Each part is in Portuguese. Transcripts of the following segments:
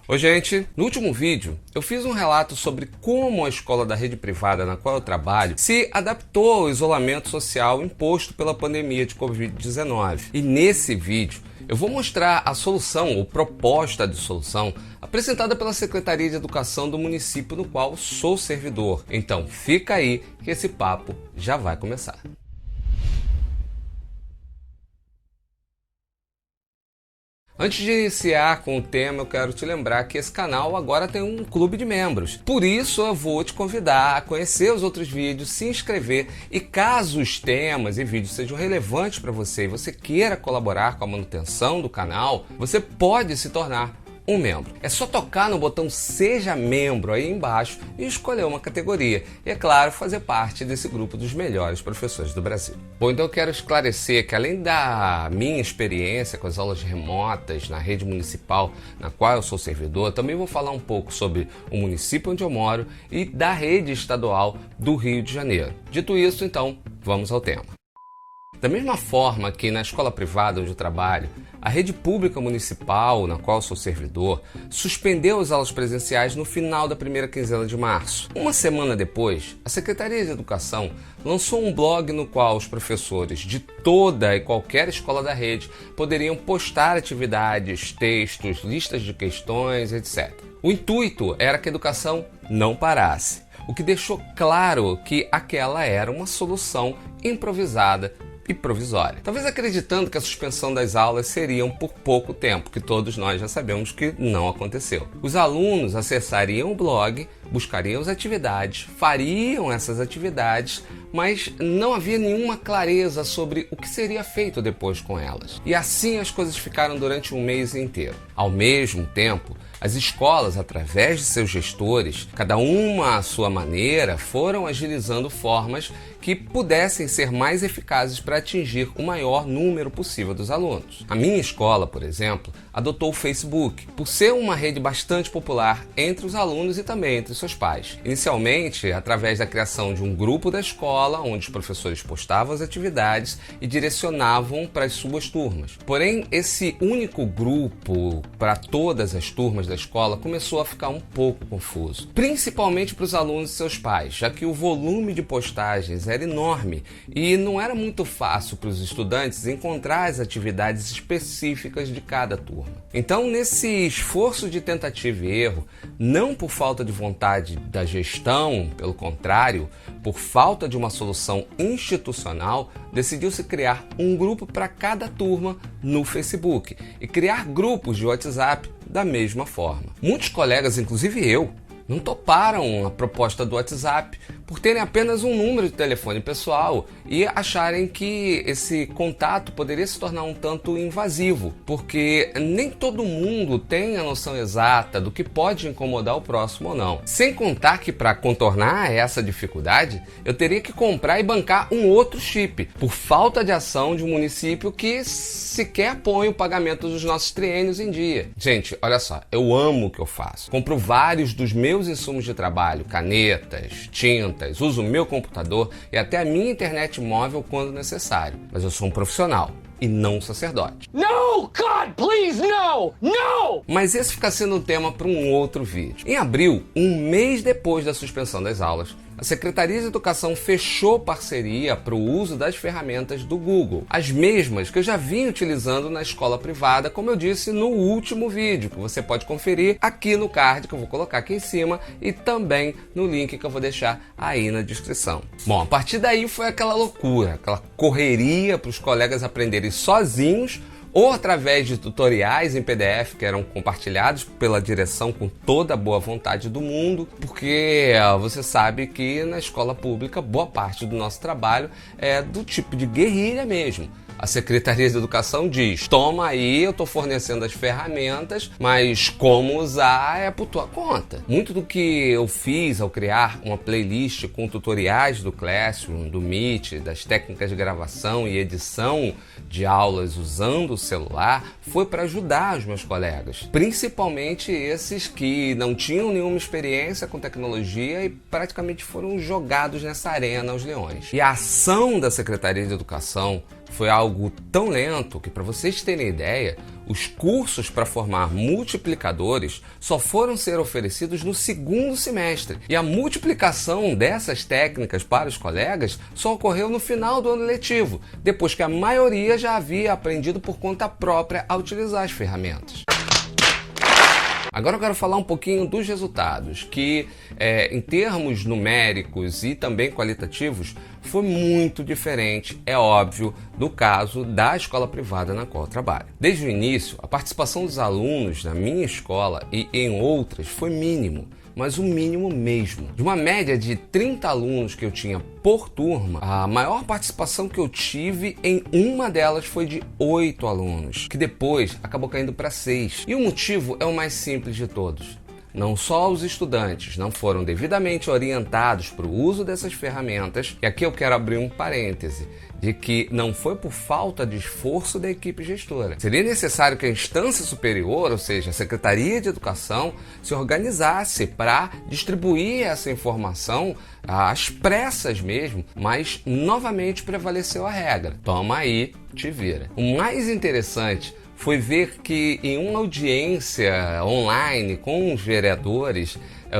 Oi gente, no último vídeo eu fiz um relato sobre como a escola da rede privada na qual eu trabalho se adaptou ao isolamento social imposto pela pandemia de Covid-19. E nesse vídeo eu vou mostrar a solução ou proposta de solução apresentada pela Secretaria de Educação do município no qual sou servidor. Então fica aí que esse papo já vai começar. Antes de iniciar com o tema, eu quero te lembrar que esse canal agora tem um clube de membros. Por isso eu vou te convidar a conhecer os outros vídeos, se inscrever e caso os temas e vídeos sejam relevantes para você e você queira colaborar com a manutenção do canal, você pode se tornar um membro. É só tocar no botão Seja Membro aí embaixo e escolher uma categoria. E, é claro, fazer parte desse grupo dos melhores professores do Brasil. Bom, então eu quero esclarecer que além da minha experiência com as aulas remotas na rede municipal na qual eu sou servidor, também vou falar um pouco sobre o município onde eu moro e da rede estadual do Rio de Janeiro. Dito isso, então, vamos ao tema. Da mesma forma que na escola privada onde eu trabalho, a rede pública municipal, na qual sou servidor, suspendeu as aulas presenciais no final da primeira quinzena de março. Uma semana depois, a Secretaria de Educação lançou um blog no qual os professores de toda e qualquer escola da rede poderiam postar atividades, textos, listas de questões, etc. O intuito era que a educação não parasse, o que deixou claro que aquela era uma solução improvisada e provisória. Talvez acreditando que a suspensão das aulas seriam por pouco tempo, que todos nós já sabemos que não aconteceu. Os alunos acessariam o blog, buscariam as atividades, fariam essas atividades, mas não havia nenhuma clareza sobre o que seria feito depois com elas. E assim as coisas ficaram durante um mês inteiro. Ao mesmo tempo, as escolas, através de seus gestores, cada uma à sua maneira, foram agilizando formas que pudessem ser mais eficazes para atingir o maior número possível dos alunos. A minha escola, por exemplo, adotou o Facebook, por ser uma rede bastante popular entre os alunos e também entre seus pais. Inicialmente, através da criação de um grupo da escola, onde os professores postavam as atividades e direcionavam para as suas turmas. Porém, esse único grupo para todas as turmas da escola começou a ficar um pouco confuso, principalmente para os alunos e seus pais, já que o volume de postagens era enorme e não era muito fácil para os estudantes encontrar as atividades específicas de cada turma. Então, nesse esforço de tentativa e erro, não por falta de vontade da gestão, pelo contrário, por falta de uma solução institucional, decidiu-se criar um grupo para cada turma no Facebook e criar grupos de WhatsApp da mesma forma. Muitos colegas, inclusive eu, não toparam a proposta do WhatsApp por terem apenas um número de telefone pessoal e acharem que esse contato poderia se tornar um tanto invasivo, porque nem todo mundo tem a noção exata do que pode incomodar o próximo ou não. Sem contar que para contornar essa dificuldade, eu teria que comprar e bancar um outro chip, por falta de ação de um município que sequer põe o pagamento dos nossos triênios em dia. Gente, olha só, eu amo o que eu faço. Compro vários dos meus insumos de trabalho, canetas, tinta, uso o meu computador e até a minha internet móvel quando necessário. Mas eu sou um profissional e não um sacerdote. No, God, please, no! No! Mas esse fica sendo um tema para um outro vídeo. Em abril, um mês depois da suspensão das aulas, a Secretaria de Educação fechou parceria para o uso das ferramentas do Google, as mesmas que eu já vim utilizando na escola privada, como eu disse no último vídeo, que você pode conferir aqui no card que eu vou colocar aqui em cima e também no link que eu vou deixar aí na descrição. Bom, a partir daí foi aquela loucura, aquela correria para os colegas aprenderem sozinhos ou através de tutoriais em PDF que eram compartilhados pela direção com toda a boa vontade do mundo, porque você sabe que na escola pública boa parte do nosso trabalho é do tipo de guerrilha mesmo. A Secretaria de Educação diz, toma aí, eu estou fornecendo as ferramentas, mas como usar é por tua conta. Muito do que eu fiz ao criar uma playlist com tutoriais do Classroom, do Meet, das técnicas de gravação e edição de aulas usando o celular, foi para ajudar os meus colegas, principalmente esses que não tinham nenhuma experiência com tecnologia e praticamente foram jogados nessa arena aos leões. E a ação da Secretaria de Educação foi algo tão lento que, para vocês terem ideia, os cursos para formar multiplicadores só foram ser oferecidos no segundo semestre. E a multiplicação dessas técnicas para os colegas só ocorreu no final do ano letivo, depois que a maioria já havia aprendido por conta própria a utilizar as ferramentas. Agora eu quero falar um pouquinho dos resultados, que em termos numéricos e também qualitativos, foi muito diferente, é óbvio, do caso da escola privada na qual eu trabalho. Desde o início, a participação dos alunos na minha escola e em outras foi mínimo, mas o mínimo mesmo. De uma média de 30 alunos que eu tinha por turma, a maior participação que eu tive em uma delas foi de 8 alunos, que depois acabou caindo para 6. E o motivo é o mais simples de todos. Não só os estudantes não foram devidamente orientados para o uso dessas ferramentas, e aqui eu quero abrir um parêntese, de que não foi por falta de esforço da equipe gestora. Seria necessário que a instância superior, ou seja, a Secretaria de Educação, se organizasse para distribuir essa informação às pressas mesmo, mas novamente prevaleceu a regra. Toma aí, te vira. O mais interessante foi ver que em uma audiência online com os vereadores,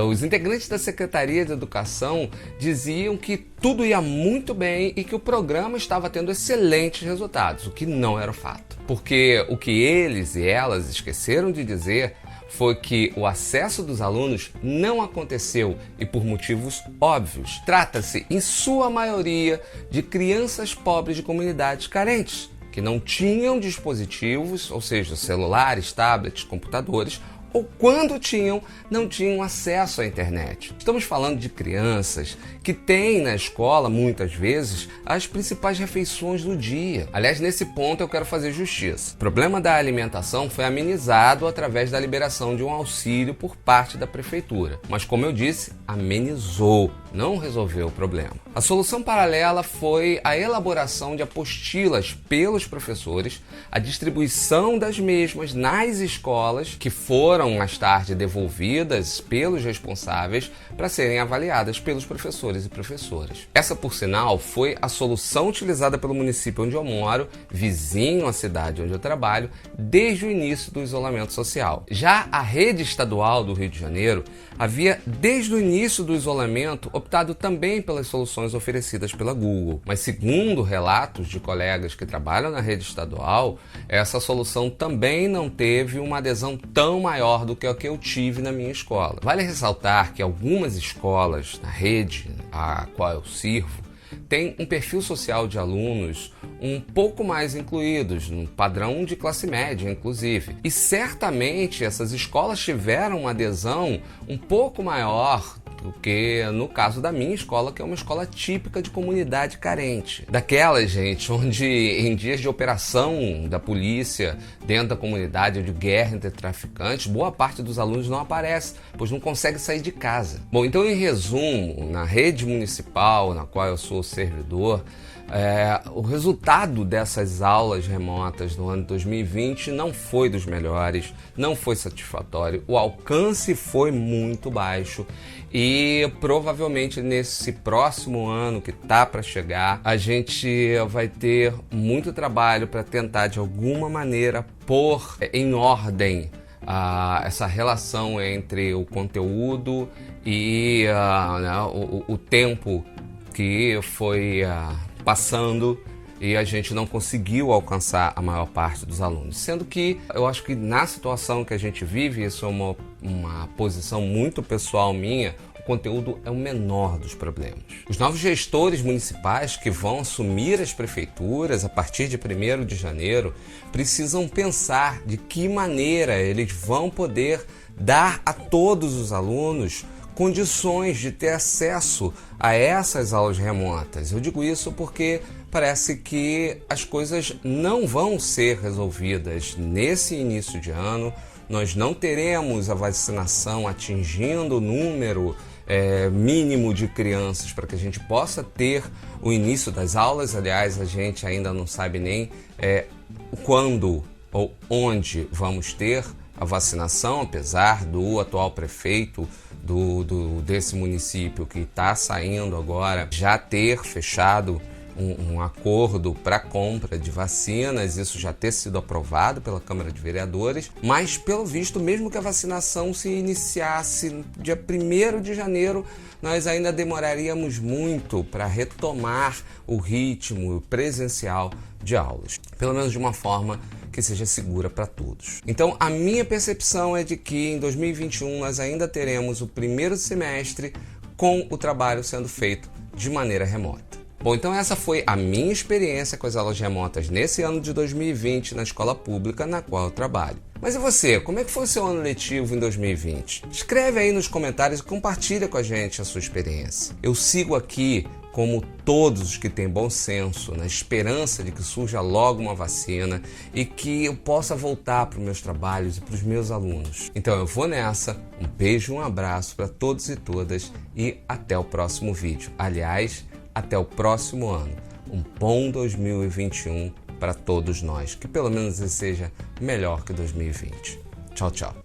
os integrantes da Secretaria de Educação diziam que tudo ia muito bem e que o programa estava tendo excelentes resultados, o que não era o fato. Porque o que eles e elas esqueceram de dizer foi que o acesso dos alunos não aconteceu e por motivos óbvios. Trata-se, em sua maioria, de crianças pobres de comunidades carentes, que não tinham dispositivos, ou seja, celulares, tablets, computadores, ou quando tinham, não tinham acesso à internet. Estamos falando de crianças que têm na escola, muitas vezes, as principais refeições do dia. Aliás, nesse ponto eu quero fazer justiça. O problema da alimentação foi amenizado através da liberação de um auxílio por parte da prefeitura. Mas, como eu disse, amenizou, não resolveu o problema. A solução paralela foi a elaboração de apostilas pelos professores, a distribuição das mesmas nas escolas, que foram mais tarde devolvidas pelos responsáveis para serem avaliadas pelos professores e professoras. Essa, por sinal, foi a solução utilizada pelo município onde eu moro, vizinho à cidade onde eu trabalho, desde o início do isolamento social. Já a rede estadual do Rio de Janeiro havia, desde o início do isolamento, optado também pelas soluções oferecidas pela Google. Mas, segundo relatos de colegas que trabalham na rede estadual, essa solução também não teve uma adesão tão maior do que a que eu tive na minha escola. Vale ressaltar que algumas escolas na rede a qual eu sirvo têm um perfil social de alunos um pouco mais incluídos, no padrão de classe média, inclusive. E certamente essas escolas tiveram uma adesão um pouco maior do que no caso da minha escola, que é uma escola típica de comunidade carente. Daquelas, gente, onde em dias de operação da polícia dentro da comunidade, ou de guerra entre traficantes, boa parte dos alunos não aparece, pois não consegue sair de casa. Bom, então, em resumo, na rede municipal, na qual eu sou servidor, o resultado dessas aulas remotas no ano de 2020 não foi dos melhores, não foi satisfatório, o alcance foi muito baixo e provavelmente nesse próximo ano que está para chegar, a gente vai ter muito trabalho para tentar de alguma maneira pôr em ordem essa relação entre o conteúdo e o tempo que foi passando e a gente não conseguiu alcançar a maior parte dos alunos. Sendo que eu acho que na situação que a gente vive, isso é uma posição muito pessoal minha, o conteúdo é o menor dos problemas. Os novos gestores municipais que vão assumir as prefeituras a partir de 1º de janeiro precisam pensar de que maneira eles vão poder dar a todos os alunos condições de ter acesso a essas aulas remotas. Eu digo isso porque parece que as coisas não vão ser resolvidas nesse início de ano. Nós não teremos a vacinação atingindo o número mínimo de crianças para que a gente possa ter o início das aulas. Aliás, a gente ainda não sabe nem quando ou onde vamos ter a vacinação, apesar do atual prefeito desse município que está saindo agora já ter fechado um acordo para compra de vacinas, isso já ter sido aprovado pela Câmara de Vereadores, mas pelo visto, mesmo que a vacinação se iniciasse dia 1º de janeiro, nós ainda demoraríamos muito para retomar o ritmo presencial de aulas, pelo menos de uma forma que seja segura para todos. Então, a minha percepção é de que em 2021 nós ainda teremos o primeiro semestre com o trabalho sendo feito de maneira remota. Bom, então essa foi a minha experiência com as aulas remotas nesse ano de 2020 na escola pública na qual eu trabalho. Mas e você? Como é que foi o seu ano letivo em 2020? Escreve aí nos comentários e compartilha com a gente a sua experiência. Eu sigo aqui, como todos os que têm bom senso, na esperança de que surja logo uma vacina e que eu possa voltar para os meus trabalhos e para os meus alunos. Então eu vou nessa, um beijo, um abraço para todos e todas e até o próximo vídeo. Aliás, até o próximo ano. Um bom 2021 para todos nós, que pelo menos seja melhor que 2020. Tchau, tchau.